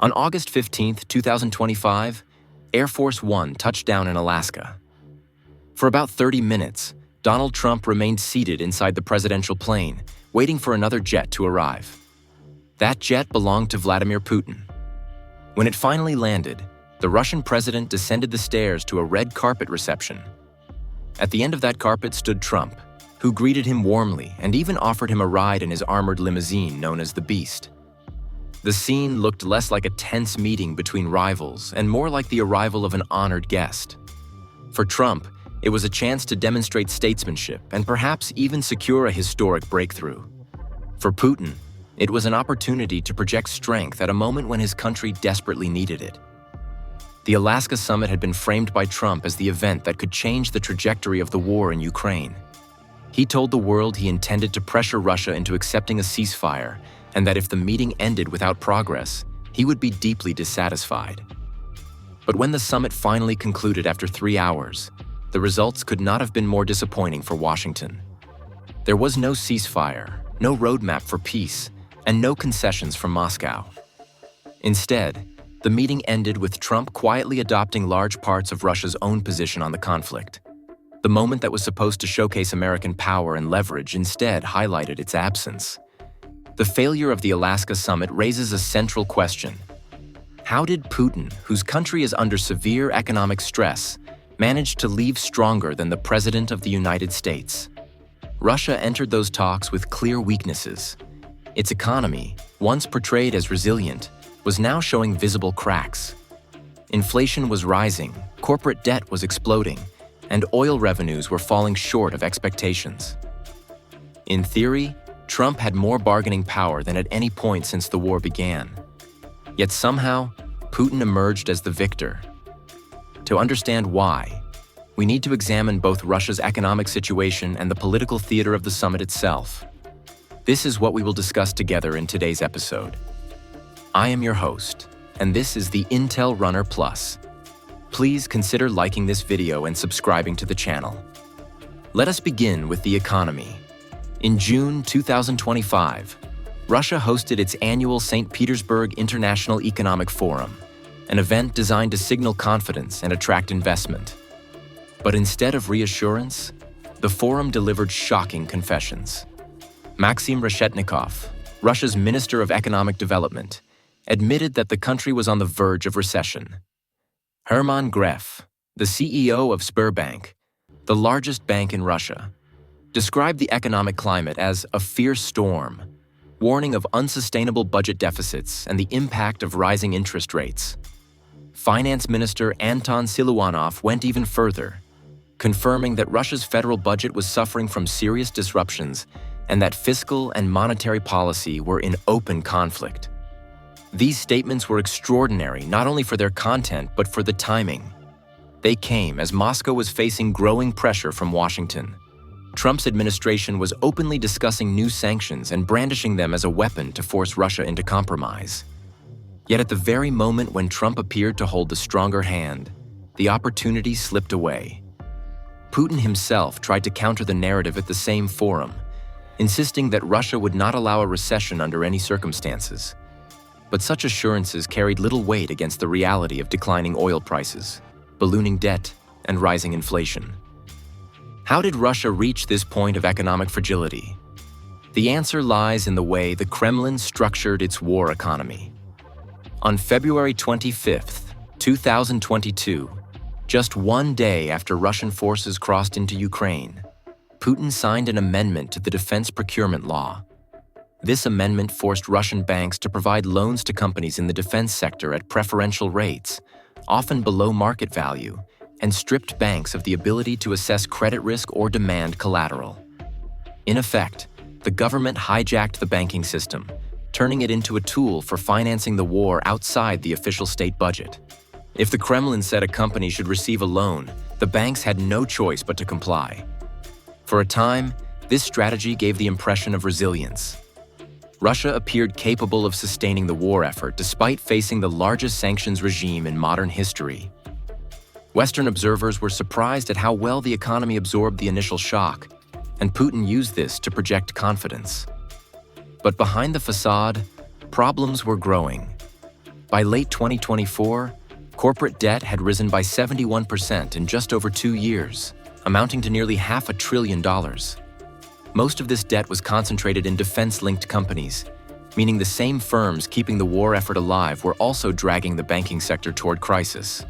On August 15, 2025, Air Force One touched down in Alaska. For about 30 minutes, Donald Trump remained seated inside the presidential plane, waiting for another jet to arrive. That jet belonged to Vladimir Putin. When it finally landed, the Russian president descended the stairs to a red carpet reception. At the end of that carpet stood Trump, who greeted him warmly and even offered him a ride in his armored limousine known as the Beast. The scene looked less like a tense meeting between rivals and more like the arrival of an honored guest. For Trump, it was a chance to demonstrate statesmanship and perhaps even secure a historic breakthrough. For Putin, it was an opportunity to project strength at a moment when his country desperately needed it. The Alaska summit had been framed by Trump as the event that could change the trajectory of the war in Ukraine. He told the world he intended to pressure Russia into accepting a ceasefire, and that if the meeting ended without progress, he would be deeply dissatisfied. But when the summit finally concluded after 3 hours, the results could not have been more disappointing for Washington. There was no ceasefire, no roadmap for peace, and no concessions from Moscow. Instead, the meeting ended with Trump quietly adopting large parts of Russia's own position on the conflict. The moment that was supposed to showcase American power and leverage instead highlighted its absence. The failure of the Alaska summit raises a central question. How did Putin, whose country is under severe economic stress, manage to leave stronger than the President of the United States? Russia entered those talks with clear weaknesses. Its economy, once portrayed as resilient, was now showing visible cracks. Inflation was rising, corporate debt was exploding, and oil revenues were falling short of expectations. In theory, Trump had more bargaining power than at any point since the war began. Yet somehow, Putin emerged as the victor. To understand why, we need to examine both Russia's economic situation and the political theater of the summit itself. This is what we will discuss together in today's episode. I am your host, and this is the Intel Runner Plus. Please consider liking this video and subscribing to the channel. Let us begin with the economy. In June 2025, Russia hosted its annual St. Petersburg International Economic Forum, an event designed to signal confidence and attract investment. But instead of reassurance, the forum delivered shocking confessions. Maxim Reshetnikov, Russia's Minister of Economic Development, admitted that the country was on the verge of recession. Hermann Greff, the CEO of Sberbank, the largest bank in Russia, described the economic climate as a fierce storm, warning of unsustainable budget deficits and the impact of rising interest rates. Finance Minister Anton Siluanov went even further, confirming that Russia's federal budget was suffering from serious disruptions and that fiscal and monetary policy were in open conflict. These statements were extraordinary not only for their content but for the timing. They came as Moscow was facing growing pressure from Washington. Trump's administration was openly discussing new sanctions and brandishing them as a weapon to force Russia into compromise. Yet at the very moment when Trump appeared to hold the stronger hand, the opportunity slipped away. Putin himself tried to counter the narrative at the same forum, insisting that Russia would not allow a recession under any circumstances. But such assurances carried little weight against the reality of declining oil prices, ballooning debt, and rising inflation. How did Russia reach this point of economic fragility? The answer lies in the way the Kremlin structured its war economy. On February 25, 2022, just one day after Russian forces crossed into Ukraine, Putin signed an amendment to the defense procurement law. This amendment forced Russian banks to provide loans to companies in the defense sector at preferential rates, often below market value, and stripped banks of the ability to assess credit risk or demand collateral. In effect, the government hijacked the banking system, turning it into a tool for financing the war outside the official state budget. If the Kremlin said a company should receive a loan, the banks had no choice but to comply. For a time, this strategy gave the impression of resilience. Russia appeared capable of sustaining the war effort despite facing the largest sanctions regime in modern history. Western observers were surprised at how well the economy absorbed the initial shock, and Putin used this to project confidence. But behind the facade, problems were growing. By late 2024, corporate debt had risen by 71% in just over 2 years, amounting to nearly $500 billion. Most of this debt was concentrated in defense-linked companies, meaning the same firms keeping the war effort alive were also dragging the banking sector toward crisis.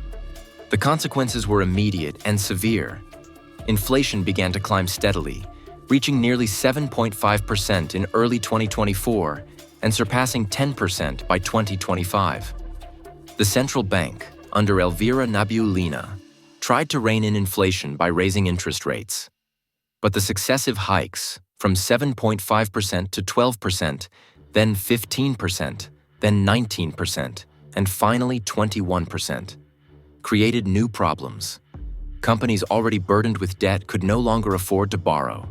The consequences were immediate and severe. Inflation began to climb steadily, reaching nearly 7.5% in early 2024 and surpassing 10% by 2025. The central bank, under Elvira Nabiullina, tried to rein in inflation by raising interest rates. But the successive hikes, from 7.5% to 12%, then 15%, then 19%, and finally 21%, created new problems. Companies already burdened with debt could no longer afford to borrow.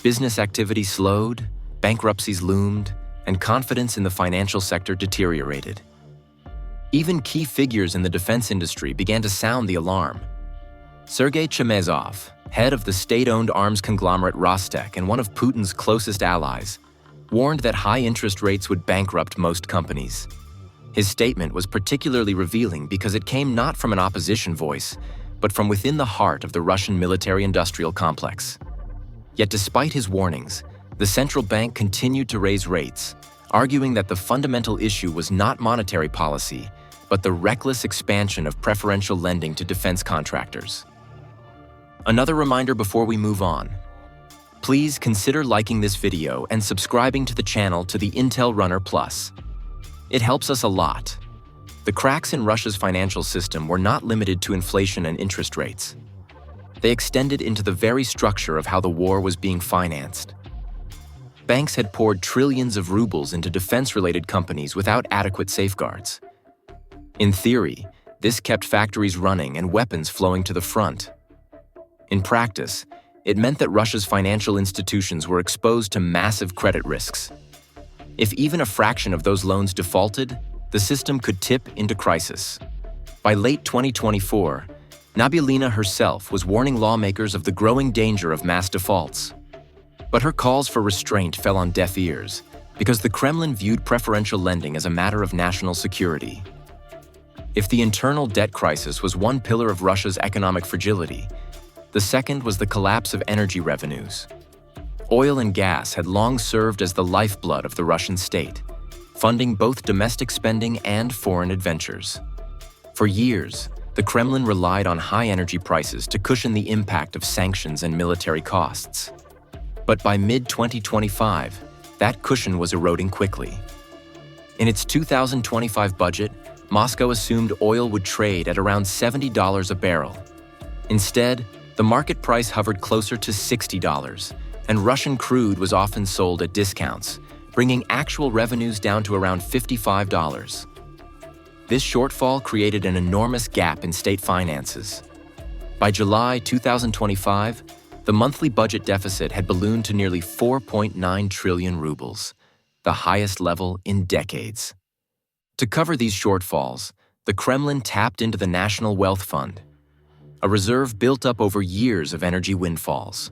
Business activity slowed, bankruptcies loomed, and confidence in the financial sector deteriorated. Even key figures in the defense industry began to sound the alarm. Sergei Chemezov, head of the state-owned arms conglomerate Rostec and one of Putin's closest allies, warned that high interest rates would bankrupt most companies. His statement was particularly revealing because it came not from an opposition voice, but from within the heart of the Russian military-industrial complex. Yet despite his warnings, the central bank continued to raise rates, arguing that the fundamental issue was not monetary policy, but the reckless expansion of preferential lending to defense contractors. Another reminder before we move on. Please consider liking this video and subscribing to the channel to the Intel Runner Plus. It helps us a lot. The cracks in Russia's financial system were not limited to inflation and interest rates. They extended into the very structure of how the war was being financed. Banks had poured trillions of rubles into defense-related companies without adequate safeguards. In theory, this kept factories running and weapons flowing to the front. In practice, it meant that Russia's financial institutions were exposed to massive credit risks. If even a fraction of those loans defaulted, the system could tip into crisis. By late 2024, Nabiullina herself was warning lawmakers of the growing danger of mass defaults. But her calls for restraint fell on deaf ears because the Kremlin viewed preferential lending as a matter of national security. If the internal debt crisis was one pillar of Russia's economic fragility, the second was the collapse of energy revenues. Oil and gas had long served as the lifeblood of the Russian state, funding both domestic spending and foreign adventures. For years, the Kremlin relied on high energy prices to cushion the impact of sanctions and military costs. But by mid-2025, that cushion was eroding quickly. In its 2025 budget, Moscow assumed oil would trade at around $70 a barrel. Instead, the market price hovered closer to $60, and Russian crude was often sold at discounts, bringing actual revenues down to around $55. This shortfall created an enormous gap in state finances. By July 2025, the monthly budget deficit had ballooned to nearly 4.9 trillion rubles, the highest level in decades. To cover these shortfalls, the Kremlin tapped into the National Wealth Fund, a reserve built up over years of energy windfalls.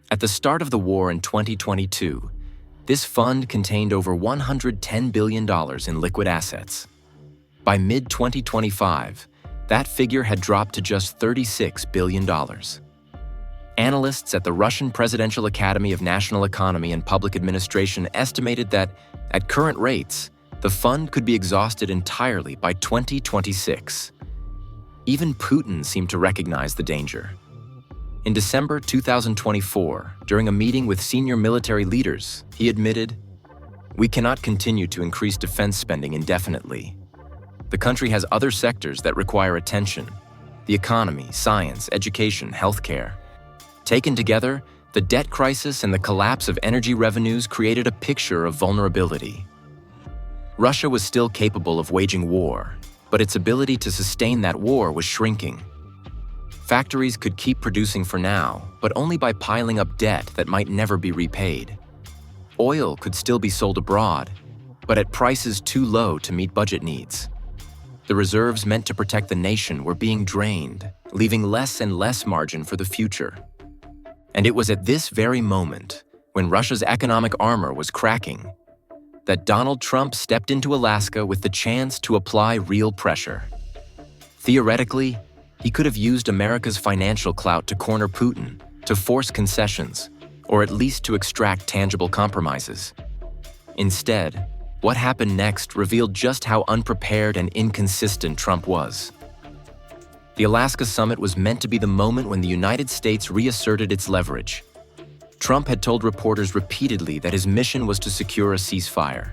At the start of the war in 2022, this fund contained over $110 billion in liquid assets. By mid-2025, that figure had dropped to just $36 billion. Analysts at the Russian Presidential Academy of National Economy and Public Administration estimated that, at current rates, the fund could be exhausted entirely by 2026. Even Putin seemed to recognize the danger. In December 2024, during a meeting with senior military leaders, he admitted, "We cannot continue to increase defense spending indefinitely. The country has other sectors that require attention: the economy, science, education, healthcare." Taken together, the debt crisis and the collapse of energy revenues created a picture of vulnerability. Russia was still capable of waging war, but its ability to sustain that war was shrinking. Factories could keep producing for now, but only by piling up debt that might never be repaid. Oil could still be sold abroad, but at prices too low to meet budget needs. The reserves meant to protect the nation were being drained, leaving less and less margin for the future. And it was at this very moment, when Russia's economic armor was cracking, that Donald Trump stepped into Alaska with the chance to apply real pressure. Theoretically, he could have used America's financial clout to corner Putin, to force concessions, or at least to extract tangible compromises. Instead, what happened next revealed just how unprepared and inconsistent Trump was. The Alaska summit was meant to be the moment when the United States reasserted its leverage. Trump had told reporters repeatedly that his mission was to secure a ceasefire.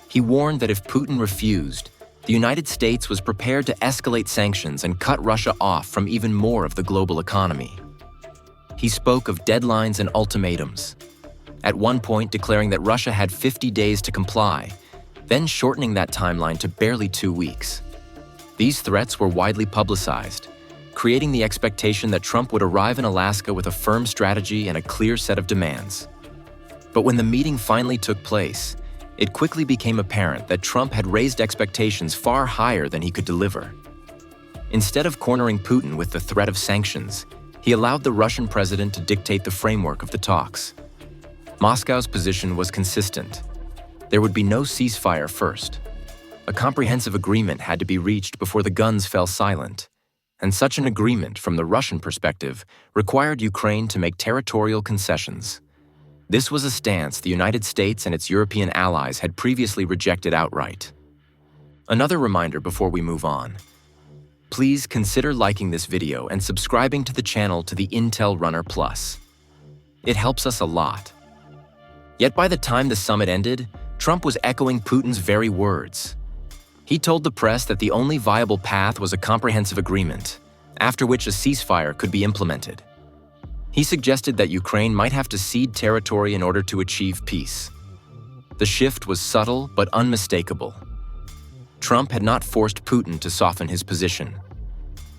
He warned that if Putin refused, the United States was prepared to escalate sanctions and cut Russia off from even more of the global economy. He spoke of deadlines and ultimatums, at one point declaring that Russia had 50 days to comply, then shortening that timeline to barely 2 weeks. These threats were widely publicized, creating the expectation that Trump would arrive in Alaska with a firm strategy and a clear set of demands. But when the meeting finally took place, it quickly became apparent that Trump had raised expectations far higher than he could deliver. Instead of cornering Putin with the threat of sanctions, he allowed the Russian president to dictate the framework of the talks. Moscow's position was consistent. There would be no ceasefire first. A comprehensive agreement had to be reached before the guns fell silent, and such an agreement, from the Russian perspective, required Ukraine to make territorial concessions. This was a stance the United States and its European allies had previously rejected outright. Another reminder before we move on. Please consider liking this video and subscribing to the channel to the Intel Runner Plus. It helps us a lot. Yet by the time the summit ended, Trump was echoing Putin's very words. He told the press that the only viable path was a comprehensive agreement, after which a ceasefire could be implemented. He suggested that Ukraine might have to cede territory in order to achieve peace. The shift was subtle but unmistakable. Trump had not forced Putin to soften his position.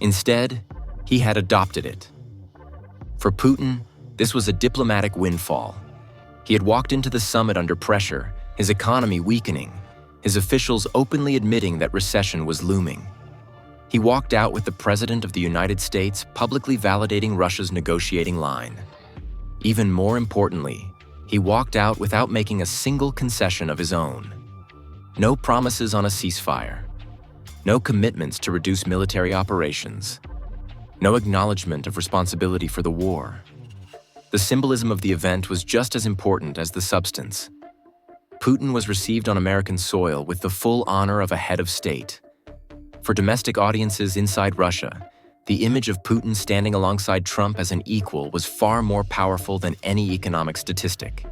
Instead, he had adopted it. For Putin, this was a diplomatic windfall. He had walked into the summit under pressure, his economy weakening, his officials openly admitting that recession was looming. He walked out with the President of the United States publicly validating Russia's negotiating line. Even more importantly, he walked out without making a single concession of his own. No promises on a ceasefire. No commitments to reduce military operations. No acknowledgement of responsibility for the war. The symbolism of the event was just as important as the substance. Putin was received on American soil with the full honor of a head of state. For domestic audiences inside Russia, the image of Putin standing alongside Trump as an equal was far more powerful than any economic statistic.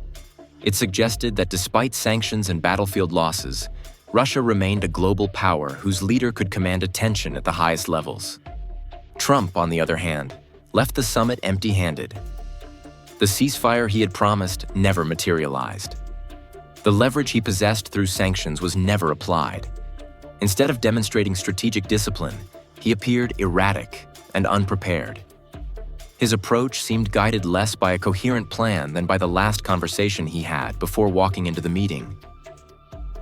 It suggested that despite sanctions and battlefield losses, Russia remained a global power whose leader could command attention at the highest levels. Trump, on the other hand, left the summit empty-handed. The ceasefire he had promised never materialized. The leverage he possessed through sanctions was never applied. Instead of demonstrating strategic discipline, he appeared erratic and unprepared. His approach seemed guided less by a coherent plan than by the last conversation he had before walking into the meeting.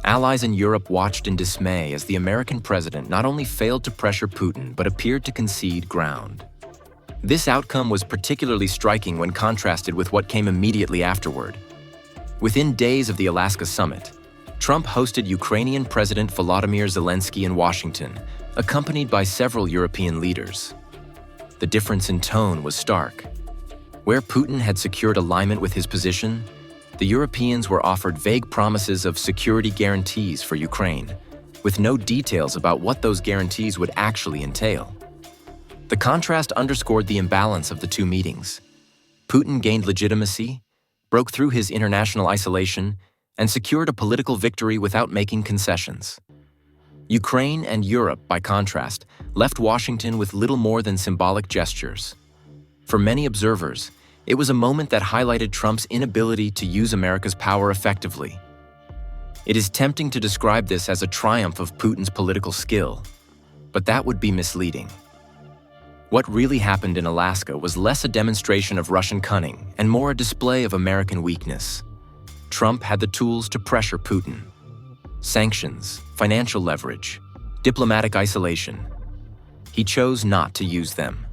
Allies in Europe watched in dismay as the American president not only failed to pressure Putin but appeared to concede ground. This outcome was particularly striking when contrasted with what came immediately afterward. Within days of the Alaska summit, Trump hosted Ukrainian President Volodymyr Zelensky in Washington, accompanied by several European leaders. The difference in tone was stark. Where Putin had secured alignment with his position, the Europeans were offered vague promises of security guarantees for Ukraine, with no details about what those guarantees would actually entail. The contrast underscored the imbalance of the two meetings. Putin gained legitimacy, broke through his international isolation, and secured a political victory without making concessions. Ukraine and Europe, by contrast, left Washington with little more than symbolic gestures. For many observers, it was a moment that highlighted Trump's inability to use America's power effectively. It is tempting to describe this as a triumph of Putin's political skill, but that would be misleading. What really happened in Alaska was less a demonstration of Russian cunning and more a display of American weakness. Trump had the tools to pressure Putin. Sanctions, financial leverage, diplomatic isolation. He chose not to use them.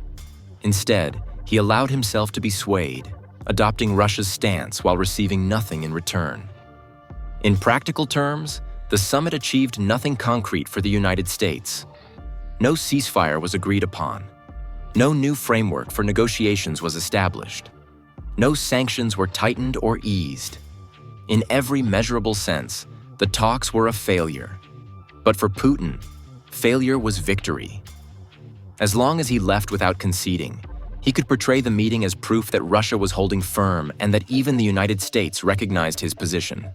Instead, he allowed himself to be swayed, adopting Russia's stance while receiving nothing in return. In practical terms, the summit achieved nothing concrete for the United States. No ceasefire was agreed upon. No new framework for negotiations was established. No sanctions were tightened or eased. In every measurable sense, the talks were a failure. But for Putin, failure was victory. As long as he left without conceding, he could portray the meeting as proof that Russia was holding firm and that even the United States recognized his position.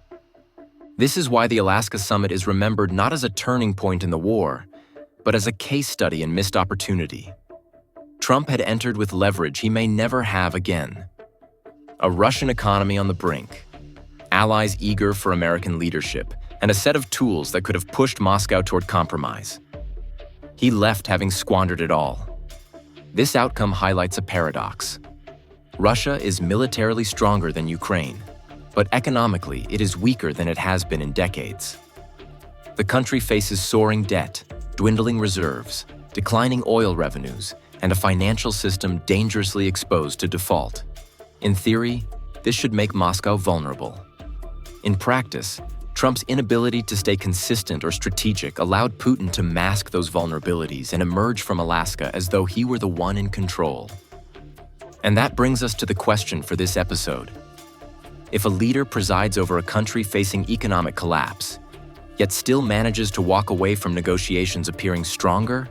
This is why the Alaska summit is remembered not as a turning point in the war, but as a case study in missed opportunity. Trump had entered with leverage he may never have again. A Russian economy on the brink, allies eager for American leadership, and a set of tools that could have pushed Moscow toward compromise. He left having squandered it all. This outcome highlights a paradox. Russia is militarily stronger than Ukraine, but economically it is weaker than it has been in decades. The country faces soaring debt, dwindling reserves, declining oil revenues, and a financial system dangerously exposed to default. In theory, this should make Moscow vulnerable. In practice, Trump's inability to stay consistent or strategic allowed Putin to mask those vulnerabilities and emerge from Alaska as though he were the one in control. And that brings us to the question for this episode. If a leader presides over a country facing economic collapse, yet still manages to walk away from negotiations appearing stronger,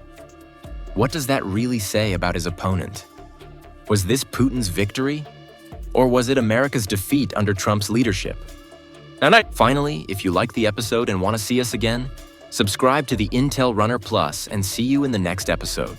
what does that really say about his opponent? Was this Putin's victory? Or was it America's defeat under Trump's leadership? Finally, if you liked the episode and want to see us again, subscribe to the Intel Runner Plus and see you in the next episode.